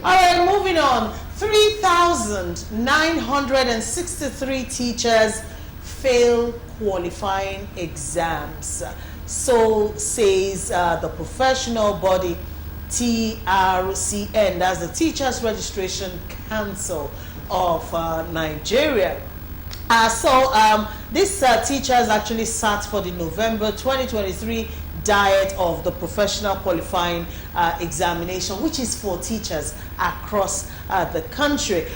All right, moving on. 3,963 teachers fail qualifying exams. So says the professional body TRCN, that's the Teachers Registration Council of Nigeria. These teachers actually sat for the November 2023 diet of the professional qualifying examination, which is for teachers across the country.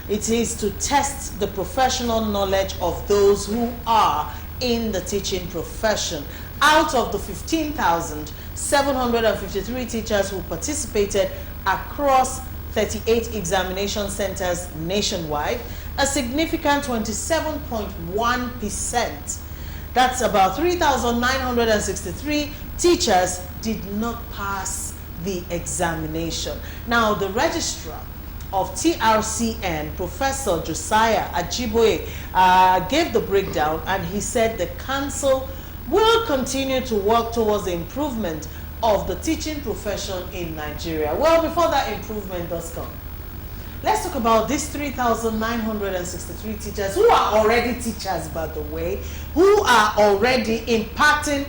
It is to test the professional knowledge of those who are in the teaching profession. Out of the 15,753 teachers who participated across 38 examination centers nationwide, a significant 27.1%, that's about 3,963 teachers, did not pass the examination. Now, the registrar of TRCN, Professor Josiah Ajiboye, gave the breakdown, and he said the council will continue to work towards the improvement of the teaching profession in Nigeria. Well, before that improvement does come, let's talk about these 3,963 teachers who are already teachers, by the way, who are already imparting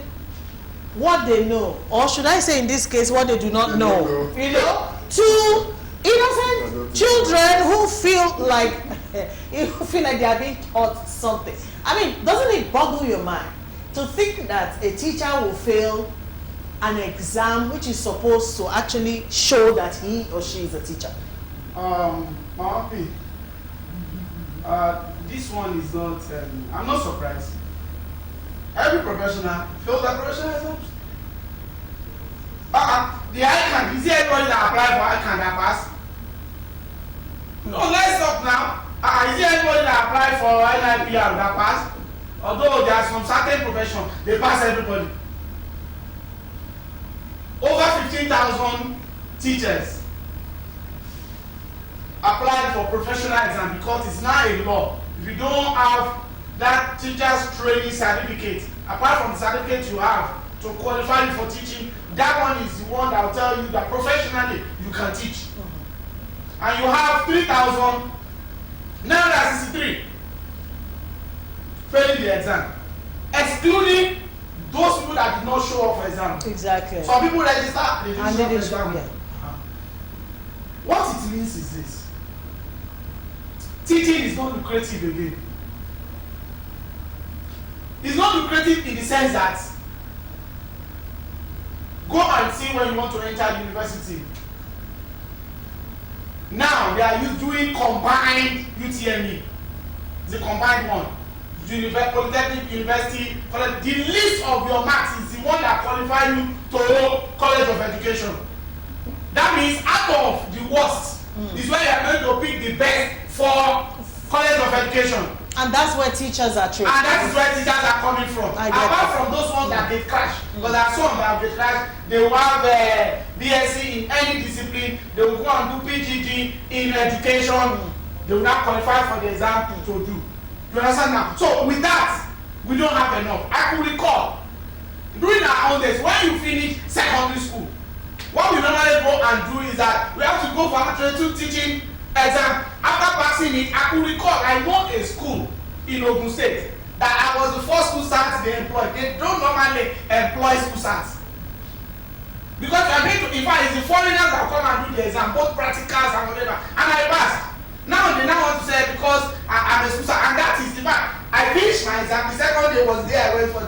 what they know, or should I say in this case, what they do not know, you know, to innocent children who feel like they are being taught something. I mean, doesn't it boggle your mind to think that a teacher will fail an exam which is supposed to actually show that he or she is a teacher? This one is not, I'm not surprised. Every professional fails that professional exams. The ICANN, is there anybody that applied for ICANN that passed? No, let's stop now. Is there anybody that applied for NIPR that passed? Although there are some certain professions, they pass everybody. Over 15,000 teachers applied for professional exam because it's now a law. If you don't have that teacher's training certificate, apart from the certificate you have to qualify you for teaching, that one is the one that will tell you that professionally you can teach. And you have 3,963 failing the exam, excluding those people that did not show up for exam. Exactly. Some people register, they didn't show up for exam. Yeah. What it means is this: teaching is not lucrative again. It's not lucrative in the sense that go and see when you want to enter university. Now they are doing combined UTME. It's a combined one. Polytechnic, university, college. The list of your marks is the one that qualifies you to College of Education. That means out of the worst is where you are going to pick the best for College of Education. And that's where teachers are trained. And that is where teachers are coming from. Apart from those ones that get crashed, because there are some that get crashed, they will have BSc in any discipline, they will go and do PGD in education, they will not qualify for the exam to do. You understand now? So with that, we don't have enough. I could recall, during our own days, when you finish secondary school, what we normally go and do is that we have to go for actually to teaching exam. After passing it, I could recall I know a school in Ogun State that I was the first school staff they employ. They don't normally employ school staff because they are going to, in fact, it's the foreigners that come and do the exam, both practicals and whatever, and I passed. Now they now want to say because I'm a school staff, and that is the fact. I finished my exam. The second day was there. I went for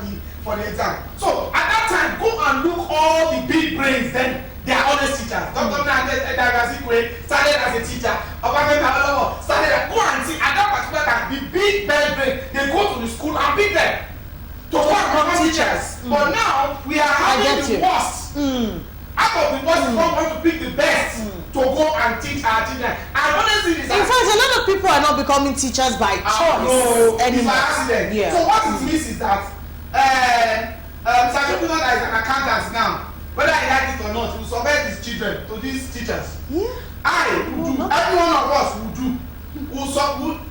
the exam. So at that time, go and look all the big brains. Then they are honest teachers. Dr. Nagazikwe started as a teacher. Started. Go and see at that particular time the big bad brain. They go to the school and pick them to go and become teachers. But now we are having the worst. Out of the worst, we want to pick the best to go and teach our children. And honestly, in fact, a lot of people are not becoming teachers by choice. No, it's by accident. Yeah. So what it means is that Mr. Jupiter that is an accountant now, whether he likes it or not, he will submit his children to these teachers. Yeah. I will do. Every one of us will do.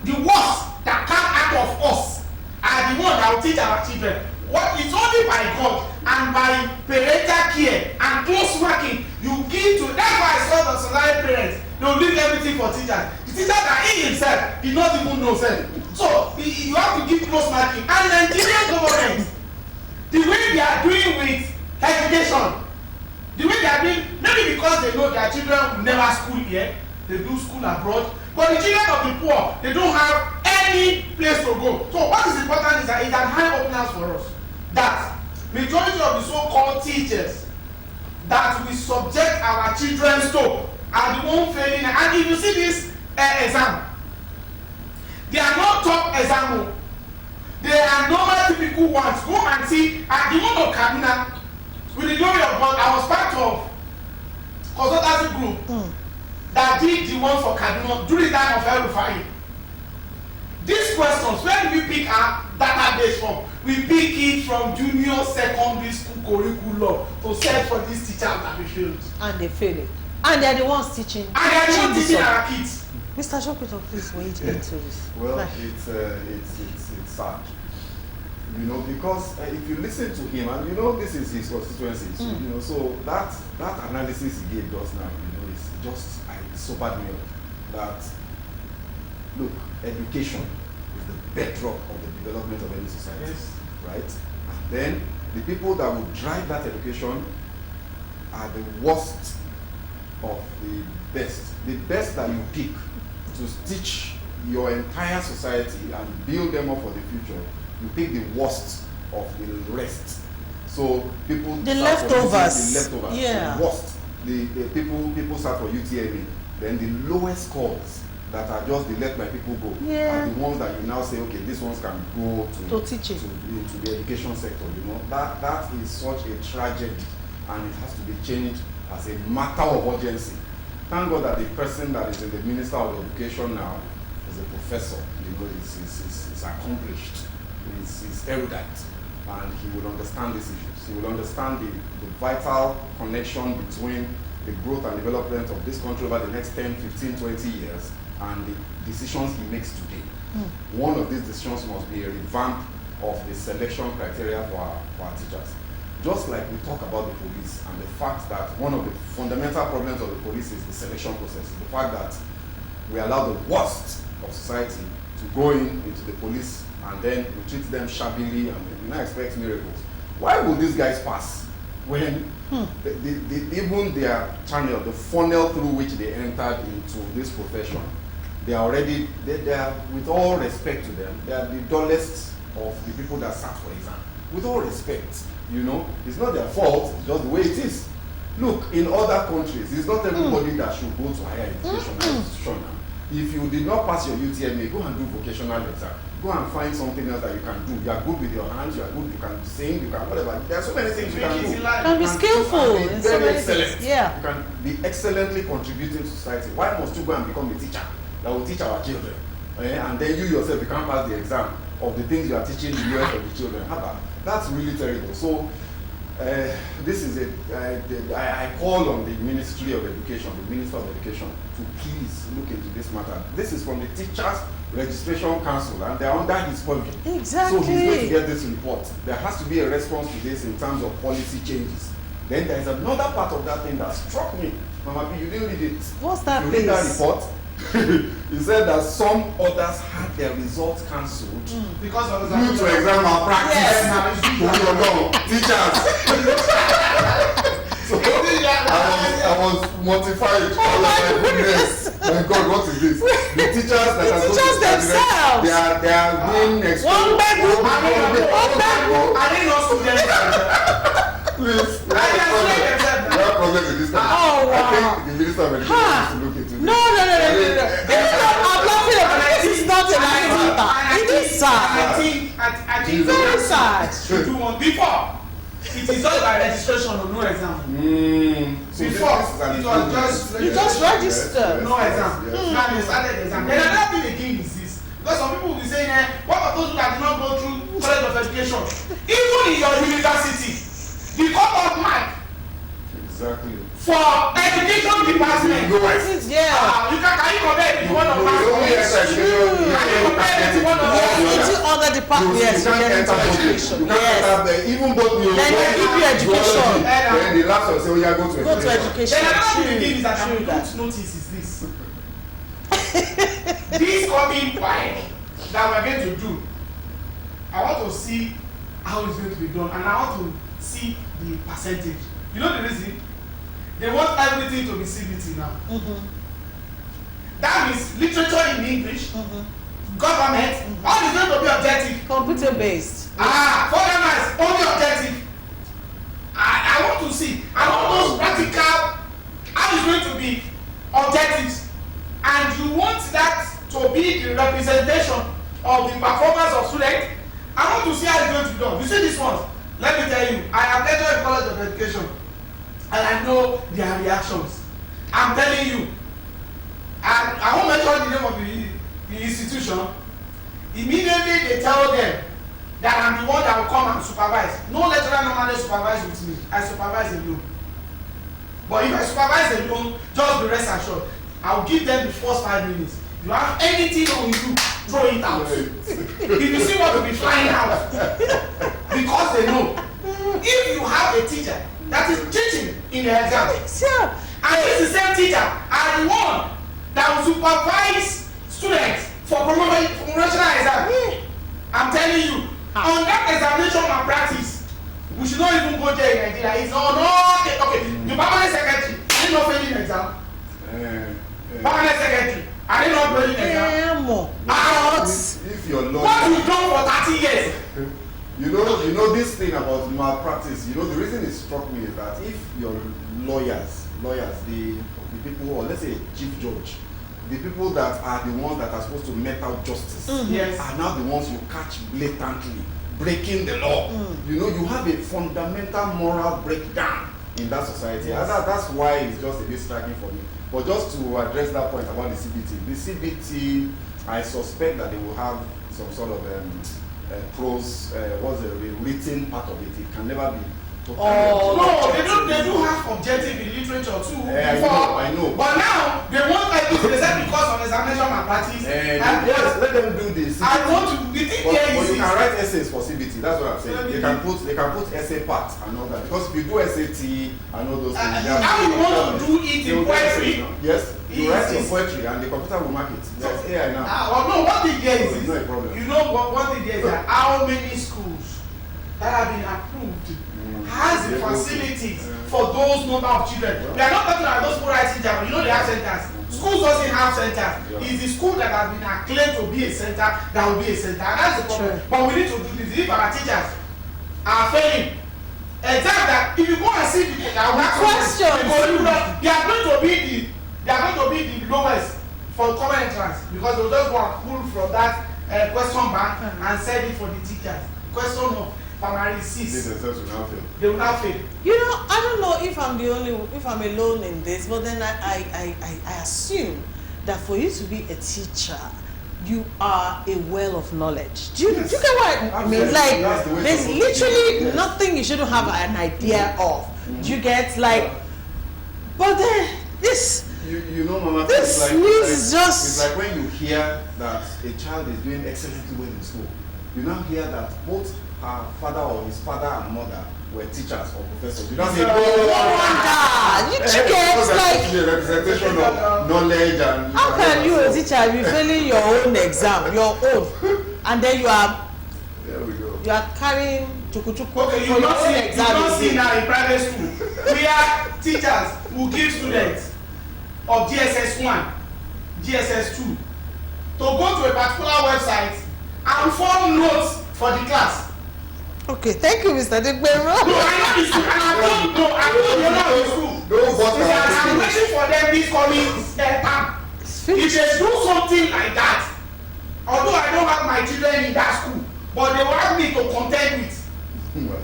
The worst that come out of us are the ones that will teach our children. What is only by God and by parental care and close working you give to. That's why I saw the society students, they will leave everything for teachers. The teacher that he himself did not even know self. So you have to give close marking. And Nigerian government, the way they are doing with education, the way they are doing, maybe because they know their children will never school here, they do school abroad, but the children of the poor, they don't have any place to go. So what is important is that it's an eye openers for us that majority of the so-called teachers that we subject our children to are the one failing. And if you see this exam, they are not top exam. They are normal typical ones. Go and see at the one of Kaduna, with the glory of God, I was part of consultancy group that did the one for Kaduna during the time of El-Rufai. These questions, where do we pick our database from? We pick it from junior secondary school curriculum to search for these teachers that we failed. And they fail it. And they're the ones teaching. And they're the ones teaching our kids. Mr. Shokito, please wait into this. Well, it's sad. You know, because if you listen to him, and you know this is his constituency, so, you know, so that analysis he gave just now, you know, is just sobered me up. That look, education is the bedrock of the development of any society, yes. Right? And then the people that will drive that education are the worst of the best. The best that you pick to teach your entire society and build them up for the future, you pick the worst of the rest. So people the leftovers. The leftovers. Yeah. The worst. The people start for UTME. Then the lowest scores that are just the let my people go are the ones that you now say, okay, these ones can go to teaching, into the education sector. You know, that is such a tragedy, and it has to be changed as a matter of urgency. Thank God that the person that is in the Minister of Education now is a professor. You know, he's accomplished, he's erudite, and he will understand these issues. He will understand the vital connection between the growth and development of this country over the next 10, 15, 20 years and the decisions he makes today. One of these decisions must be a revamp of the selection criteria for our teachers. Just like we talk about the police and the fact that one of the fundamental problems of the police is the selection process, is the fact that we allow the worst of society to go into the police and then we treat them shabbily and we now expect miracles. Why will these guys pass when even their channel, the funnel through which they entered into this profession, they are already, they are, with all respect to them, they are the dullest of the people that sat for exam. With all respect, you know, it's not their fault, it's just the way it is. Look, in other countries, it's not everybody that should go to higher education institution now. If you did not pass your UTME, go and do vocational exam. Go and find something else that you can do. You are good with your hands, you are good, you can sing, you can whatever. There are so many things you can do. You can be skillful in so many things. Yeah. You can be excellently contributing to society. Why must you go and become a teacher that will teach our children? And then you yourself, you can't pass the exam of the things you are teaching the US of the children. That's really terrible. So this is I call on the Ministry of Education, the Minister of Education, to please look into this matter. This is from the Teachers Registration Council, and they're under his purview. Exactly. So he's going to get this report. There has to be a response to this in terms of policy changes. Then there is another part of that thing that struck me. Mama B, you didn't read it. What's that? You read that report? He said that some others had their results cancelled because of due to exam malpractice. Teachers. So I was mortified. Oh my goodness. My God, what is this? The teachers that are themselves. They are being exposed. One bedroom. I didn't know students. Please. We have problem with this. Oh wow. I think the Minister of Education needs to look into this. No. I'm laughing at this. Is not a nice. It is sad. I think very sad. Should do one before. It is not by registration or no exam. So before it was just you just register. No exam. Now they started exam. Then another thing again is this, because some people will be saying, what are those that did not go through College of Education? Even in your university, the cut-off mark. Exactly. For education department. Yeah. Can you compare it to one of us? Other yes, you get into education. Yes. Even both you. Then they give you education. Then the last one say, oh yeah, go to education. Go to education. Then another thing is that I don't notice is this. This coming by that we're going to do, I want to see how it's going to be done, and I want to see the percentage. You know the reason? They want everything to be CBT now. That means literature in English, government, all is going to be objective. Computer based. Furthermore, only objective. I want to see. I want those practical, how it's going to be objectives. And you want that to be the representation of the performance of students. I want to see how it's going to be done. You see these ones? Let me tell you, I have lectured in College of Education, and I know their reactions. I'm telling you, and I won't mention the name of the institution. Immediately they tell them that I'm the one that will come and supervise. No lecturer normally supervise with me. I supervise alone. But if I supervise alone, just be rest assured, I will give them the first 5 minutes. If you have anything on you, throw it out. If you see what will be flying out, because they know. If you have a teacher that is teaching in the exam, and this the same teacher are the one that will supervise students for promotional exam, I'm telling you, on that examination malpractice, we should not even go there in Nigeria. It's okay. The permanent secretary, are they not failing exam? Permanent secretary, are they not failing exam? If your lawyer, what you done for 30 years? You know this thing about malpractice. The reason it struck me is that if your lawyers, the people, or let's say chief judge, the people that are the ones that are supposed to mete out justice, are now the ones you catch blatantly breaking the law. You have a fundamental moral breakdown in that society. And that's why it's just a bit striking for me. But just to address that point about the CBT, I suspect that they will have some sort of prose, what's the written part of it. It can never be totally. No, they do have objective in literature too. I know. But now they want everything. They said because of examination malpractice. Yes, let them do this. I want to. The thing here but is you can write essays for CBT. That's what I'm saying. They can put essay parts and all that, because if you do SAT and all those things, how you want to do it in poetry? Yes, you write your poetry and the computer will mark it. There's AI now. No, one thing here is not a problem. You know what? One thing here is that how many schools that have been approved has the facilities for those number of children. We are not talking about those poor writing jam. You know they have centers. Schools doesn't have centers. It's the school that has been acclaimed to be a center that will be a center. And that's the problem. But we need to do this. If our teachers are failing, exam that if you go and see the question, they are going to be the lowest for common entrance, because they will just go and pull from that question bank and send it for the teachers. Question of primary 6. They will not fail. I don't know if I'm alone in this, but then I assume that for you to be a teacher, you are a well of knowledge. Do you get what I mean? Like, there's literally nothing you shouldn't have an idea of. Do you get but then this. Mama, this it's just. It's like when you hear that a child is doing excellently well in school, you now hear that both her father or his father and mother were teachers or professors. You don't say, you get like the representation of knowledge and. How can you, a teacher, be failing your own exam, your own, and then you are. There we go. You are carrying chukuchuku. Okay, you don't see now in private school where teachers will give students of GSS 1, GSS 2 to go to a particular website and form notes for the class. Okay, thank you, Mr. Degbero. No, I know the school, and I told you know the school. I'm waiting for them this coming term. If they do something like that, although I don't have my children in that school, but they want me to